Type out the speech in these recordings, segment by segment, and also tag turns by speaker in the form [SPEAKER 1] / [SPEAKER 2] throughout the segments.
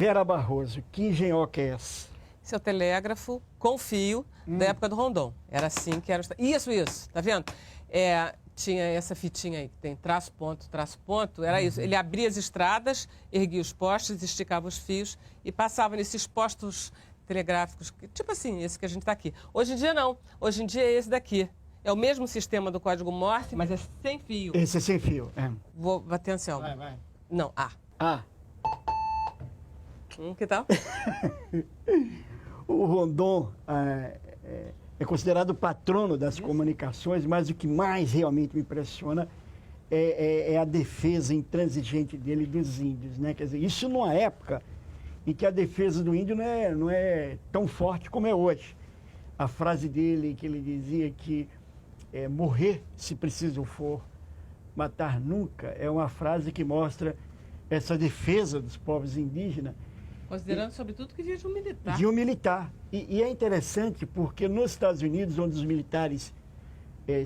[SPEAKER 1] Vera Barroso, que engenhoca é essa?
[SPEAKER 2] Esse é o telégrafo com fio da época do Rondon. Era assim que era. Isso, tá vendo? Tinha essa fitinha aí, que tem traço, ponto, era isso. Ele abria as estradas, erguia os postes, esticava os fios e passava nesses postos telegráficos, tipo assim, esse que a gente está aqui. Hoje em dia não, hoje em dia é esse daqui. É o mesmo sistema do código Morse, mas é sem fio.
[SPEAKER 1] Esse é sem fio, é.
[SPEAKER 2] Vou atenção.
[SPEAKER 1] Vai.
[SPEAKER 2] Não, A. Que tal?
[SPEAKER 1] O Rondon é considerado o patrono das comunicações, mas o que mais realmente me impressiona é a defesa intransigente dele dos índios, né? Quer dizer, isso numa época em que a defesa do índio não é tão forte como é hoje. A frase dele, que ele dizia que morrer se preciso for, matar nunca, é uma frase que mostra essa defesa dos povos indígenas.
[SPEAKER 2] Considerando, sobretudo, que vinha de um militar.
[SPEAKER 1] De um militar. E é interessante porque nos Estados Unidos, onde os militares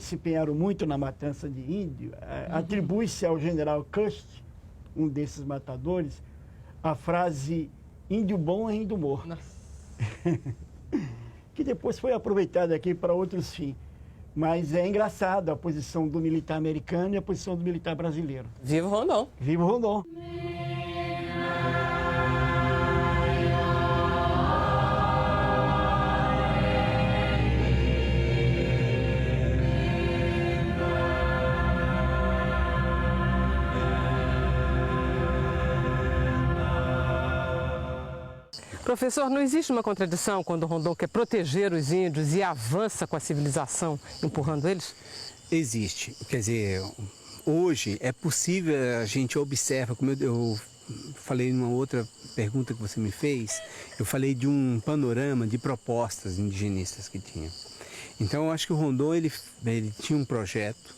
[SPEAKER 1] se empenharam muito na matança de índio, atribui-se ao general Cust, um desses matadores, a frase índio bom é índio morto. Que depois foi aproveitada aqui para outros fins. Mas é engraçado a posição do militar americano e a posição do militar brasileiro.
[SPEAKER 2] Viva o Rondon!
[SPEAKER 1] Viva o Rondon!
[SPEAKER 2] Professor, não existe uma contradição quando o Rondon quer proteger os índios e avança com a civilização, empurrando eles?
[SPEAKER 3] Existe. Quer dizer, hoje é possível, a gente observa, como eu falei numa outra pergunta que você me fez, eu falei de um panorama de propostas indigenistas que tinha. Então, eu acho que o Rondon, ele tinha um projeto.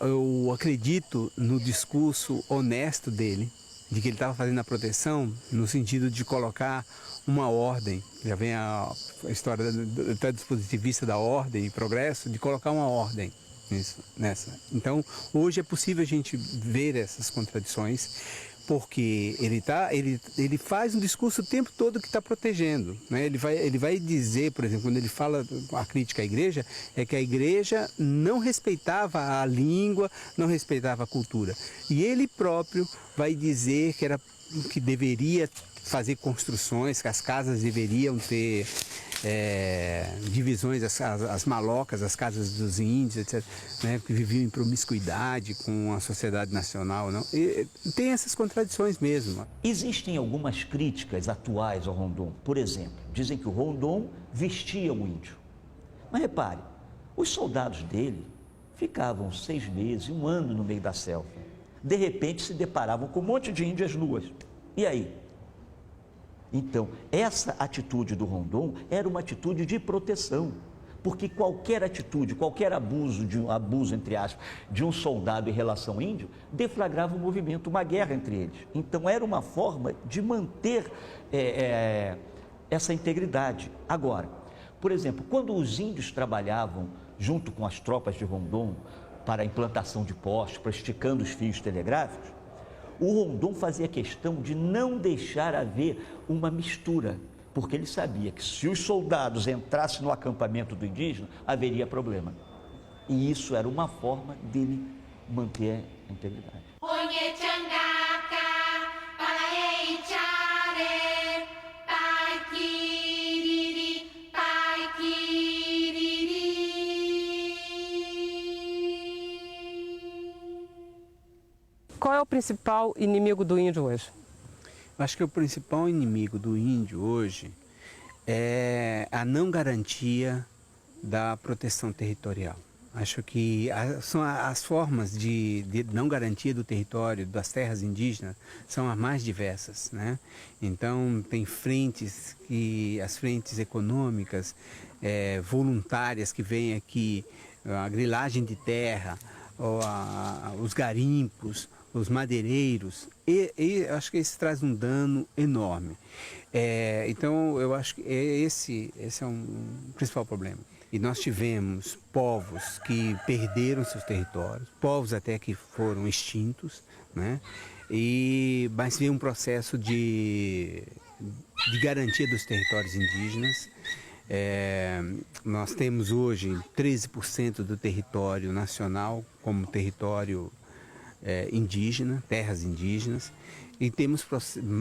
[SPEAKER 3] Eu acredito no discurso honesto dele, de que ele estava fazendo a proteção no sentido de colocar uma ordem, já vem a história até do positivista da ordem e progresso, de colocar uma ordem nessa. Então, hoje é possível a gente ver essas contradições, porque ele faz um discurso o tempo todo que está protegendo, né? Ele vai dizer, por exemplo, quando ele fala a crítica à igreja, é que a igreja não respeitava a língua, não respeitava a cultura. E ele próprio vai dizer que deveria fazer construções, que as casas deveriam ter divisões, as malocas, as casas dos índios, etc., né, que viviam em promiscuidade com a sociedade nacional. Não? E tem essas contradições mesmo.
[SPEAKER 4] Existem algumas críticas atuais ao Rondon. Por exemplo, dizem que o Rondon vestia o índio. Mas repare, os soldados dele ficavam 6 meses, 1 ano no meio da selva. De repente se deparavam com um monte de índias nuas. E aí? Então, essa atitude do Rondon era uma atitude de proteção, porque qualquer atitude, qualquer abuso, entre aspas, de um soldado em relação ao índio, deflagrava um movimento, uma guerra entre eles. Então, era uma forma de manter essa integridade. Agora, por exemplo, quando os índios trabalhavam junto com as tropas de Rondon para a implantação de postes, para esticando os fios telegráficos, o Rondon fazia questão de não deixar haver uma mistura, porque ele sabia que se os soldados entrassem no acampamento do indígena, haveria problema. E isso era uma forma dele manter a integridade.
[SPEAKER 2] Qual é o principal inimigo do índio hoje?
[SPEAKER 3] Eu acho que o principal inimigo do índio hoje é a não garantia da proteção territorial. Acho que são as formas de não garantia do território, das terras indígenas, são as mais diversas, né? Então, tem frentes, as frentes econômicas, voluntárias que vêm aqui, a grilagem de terra, ou os garimpos, os madeireiros, e acho que isso traz um dano enorme. Então, eu acho que esse é um principal problema. E nós tivemos povos que perderam seus territórios, povos até que foram extintos, né? Mas veio um processo de garantia dos territórios indígenas. Nós temos hoje 13% do território nacional como território indígena, terras indígenas, e temos,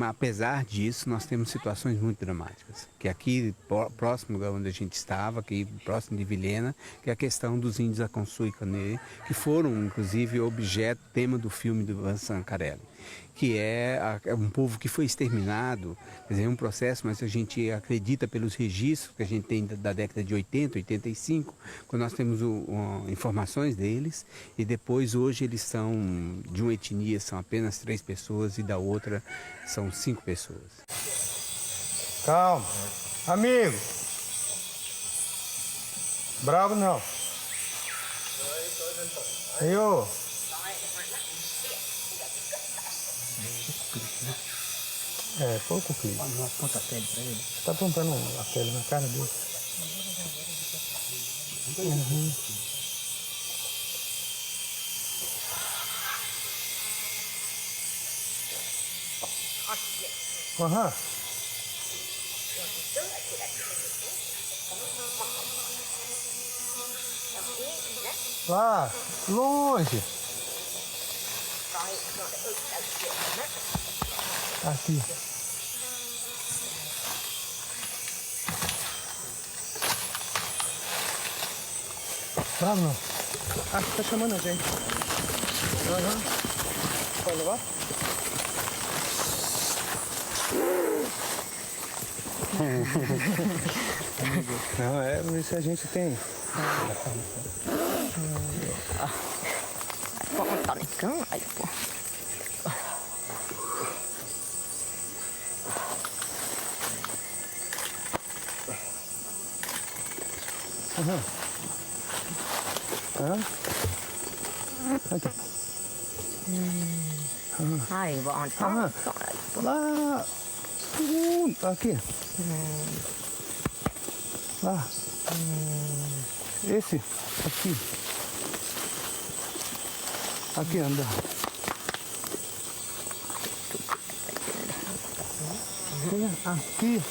[SPEAKER 3] apesar disso, nós temos situações muito dramáticas, que aqui próximo de onde a gente estava, aqui próximo de Vilhena, que é a questão dos índios Aconsu e Canê, que foram inclusive objeto, tema do filme do Vincent Carelli, que é um povo que foi exterminado, quer dizer, é um processo, mas a gente acredita pelos registros que a gente tem da década de 80, 85, quando nós temos informações deles, e depois hoje eles são, de uma etnia, são apenas 3 pessoas e da outra são 5 pessoas.
[SPEAKER 5] Calma, amigo. Bravo não. Aí, ô. Pouco clipe. Não aponta a pele pra ele. Você tá apontando a pele na cara dele. Aham. Lá, longe. Aqui. Bravo não. Acho que tá chamando a gente. Pode levar? Não, vamos ver se a gente tem. Lá. Aqui. Lá. Esse. Aqui. Aqui anda. Aqui.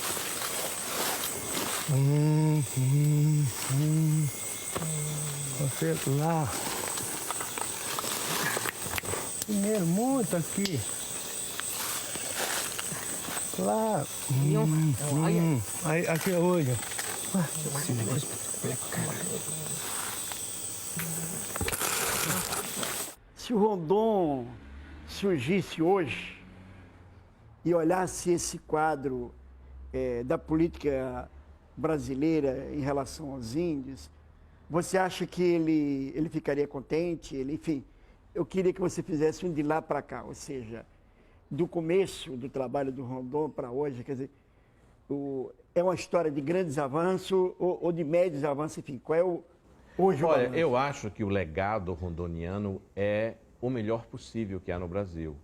[SPEAKER 5] Você lá. Primeiro, muito aqui. Lá. Aí, aqui, olha.
[SPEAKER 1] Se o Rondon surgisse hoje e olhasse esse quadro da política brasileira em relação aos índios, você acha que ele ficaria contente? Enfim, eu queria que você fizesse um de lá para cá, ou seja, do começo do trabalho do Rondon para hoje, quer dizer, é uma história de grandes avanços ou de médios avanços, enfim, qual é hoje o
[SPEAKER 6] Olha,
[SPEAKER 1] avanço?
[SPEAKER 6] eu acho que o legado rondoniano é o melhor possível que há no Brasil.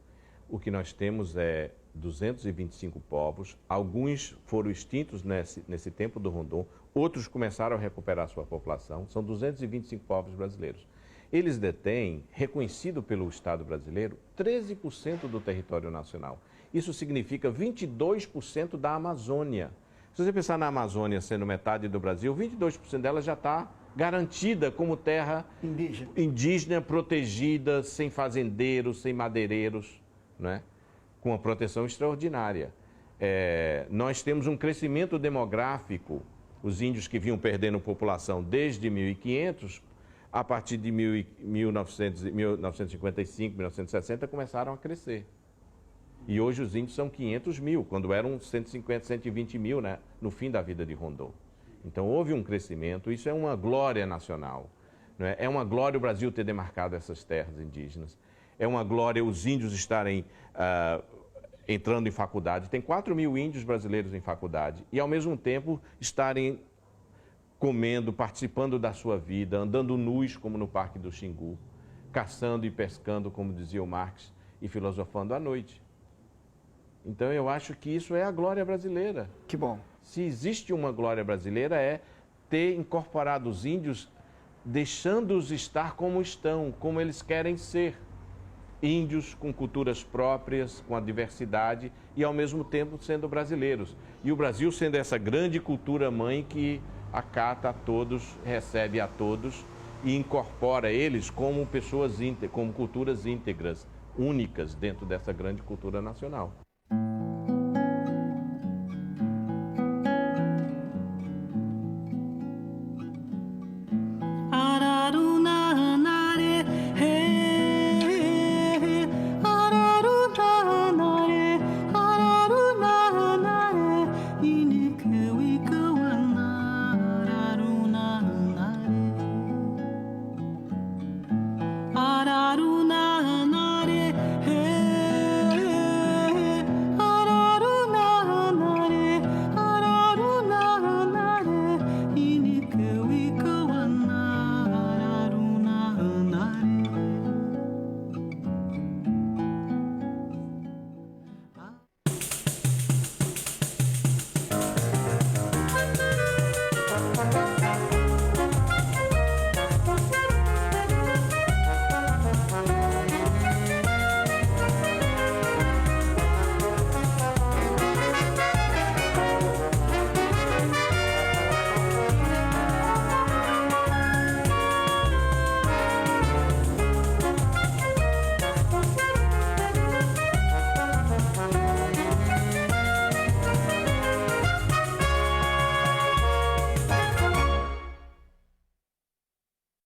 [SPEAKER 6] O que nós temos é 225 povos, alguns foram extintos nesse tempo do Rondon, outros começaram a recuperar sua população, são 225 povos brasileiros. Eles detêm, reconhecido pelo Estado brasileiro, 13% do território nacional. Isso significa 22% da Amazônia. Se você pensar na Amazônia sendo metade do Brasil, 22% dela já está garantida como terra indígena, protegida, sem fazendeiros, sem madeireiros, né? Com uma proteção extraordinária. Nós temos um crescimento demográfico, os índios que vinham perdendo população desde 1500, a partir de 1955, 1960, começaram a crescer. E hoje os índios são 500 mil, quando eram 150, 120 mil, né, no fim da vida de Rondon. Então houve um crescimento, isso é uma glória nacional. Né? É uma glória o Brasil ter demarcado essas terras indígenas. É uma glória os índios estarem entrando em faculdade. Tem 4 mil índios brasileiros em faculdade e, ao mesmo tempo, estarem comendo, participando da sua vida, andando nus, como no Parque do Xingu, caçando e pescando, como dizia o Marx, e filosofando à noite. Então, eu acho que isso é a glória brasileira.
[SPEAKER 1] Que bom.
[SPEAKER 6] Se existe uma glória brasileira, é ter incorporado os índios, deixando-os estar como estão, como eles querem ser. índios com culturas próprias, com a diversidade e, ao mesmo tempo, sendo brasileiros. E o Brasil sendo essa grande cultura mãe que acata a todos, recebe a todos e incorpora eles como pessoas íntegras, como culturas íntegras, únicas dentro dessa grande cultura nacional.